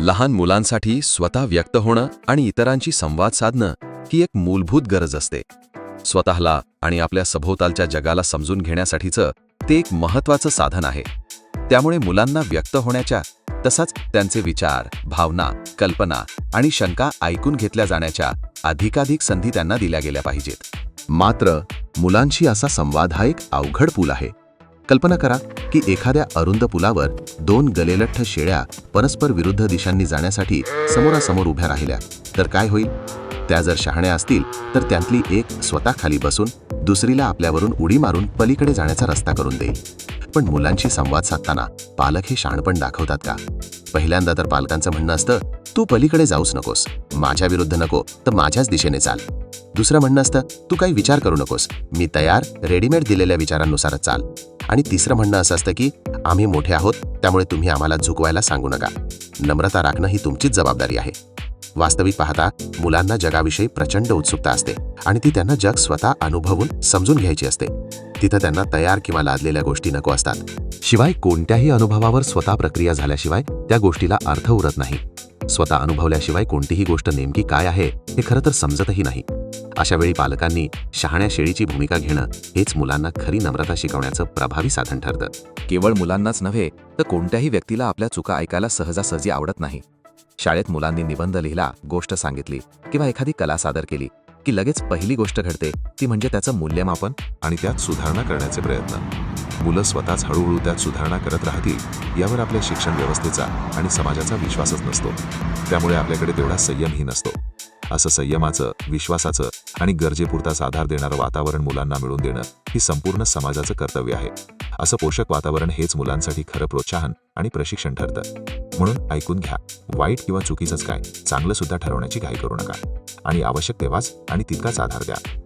लहान मुलांसाठी स्वतः व्यक्त होणं आणि इतरांशी संवाद साधणं ही एक मूलभूत गरज असते. स्वतःला आणि आपल्या सभोवतालच्या जगाला समजून घेण्यासाठीचं ते एक महत्त्वाचं साधन आहे. त्यामुळे मुलांना व्यक्त होण्याच्या तसंच त्यांचे विचार, भावना, कल्पना आणि शंका ऐकून घेतल्या जाण्याच्या अधिकाधिक संधी त्यांना दिल्या गेल्या पाहिजेत. मात्र मुलांशी असा संवाद हा एक अवघड पूल आहे. कल्पना करा की एखाद्या अरुंद पुलावर दोन गलेलठ्ठ शेळ्या परस्पर विरुद्ध दिशांनी जाण्यासाठी समोरासमोर उभ्या राहिल्या तर काय होईल? त्या जर शहाण्या असतील तर त्यातली एक स्वतः खाली बसून दुसरीला आपल्यावरून उडी मारून पलीकडे जाण्याचा रस्ता करून देईल. पण मुलांशी संवाद साधताना पालक हे शहाणपण दाखवतात का? पहिल्यांदा तर पालकांचं म्हणणं असतं, तू पलीकडे जाऊच नकोस, माझ्या विरुद्ध नको तर माझ्याच दिशेने चाल. दुसरं म्हणणं असतं, तू काही विचार करू नकोस, मी तयार रेडीमेड दिलेल्या विचारांनुसारच चाल. आणि तिसरं म्हणणं असं असतं की आम्ही मोठे आहोत त्यामुळे तुम्ही आम्हाला झुकवायला सांगू नका. नम्रता राखणं ही तुमचीच जबाबदारी आहे. वास्तविक पाहता मुलांना जगाविषयी प्रचंड उत्सुकता असते आणि ती त्यांना जग स्वतः अनुभवून समजून घ्यायची असते. तिथं त्यांना तयार किंवा लादलेल्या गोष्टी नको असतात. शिवाय कोणत्याही अनुभवावर स्वतः प्रक्रिया झाल्याशिवाय त्या गोष्टीला अर्थ उरत नाही. स्वतः अनुभवल्याशिवाय कोणतीही गोष्ट नेमकी काय आहे हे खरं तर समजतही नाही. अशा वेळी पालकांनी शहाण्या शेळीची भूमिका घेणं हेच मुलांना खरी नम्रता शिकवण्याचं प्रभावी साधन ठरतं. केवळ मुलांनाच नव्हे तर कोणत्याही व्यक्तीला आपल्या चुका ऐकायला सहजासहजी आवडत नाही. शाळेत मुलांनी निबंध लिहिला, गोष्ट सांगितली किंवा एखादी कला सादर केली की लगेच पहिली गोष्ट घडते ती म्हणजे त्याचं मूल्यमापन आणि त्यात सुधारणा करण्याचे प्रयत्न. मुलं स्वतःच हळूहळू त्यात सुधारणा करत राहतील यावर आपल्या शिक्षण व्यवस्थेचा आणि समाजाचा विश्वासच नसतो. त्यामुळे आपल्याकडे तेवढा संयमही नसतो. असं संयमाचं, विश्वासाचं आणि गरजेपुरताच आधार देणारं वातावरण मुलांना मिळवून देणं ही संपूर्ण समाजाचं कर्तव्य आहे. असं पोषक वातावरण हेच मुलांसाठी खरं प्रोत्साहन आणि प्रशिक्षण ठरतं. म्हणून ऐकून घ्या, वाईट किंवा चुकीचंच काय, चांगलं सुद्धा ठरवण्याची घाई करू नका आणि आवश्यक तेव्हाच आणि तितकाच आधार द्या.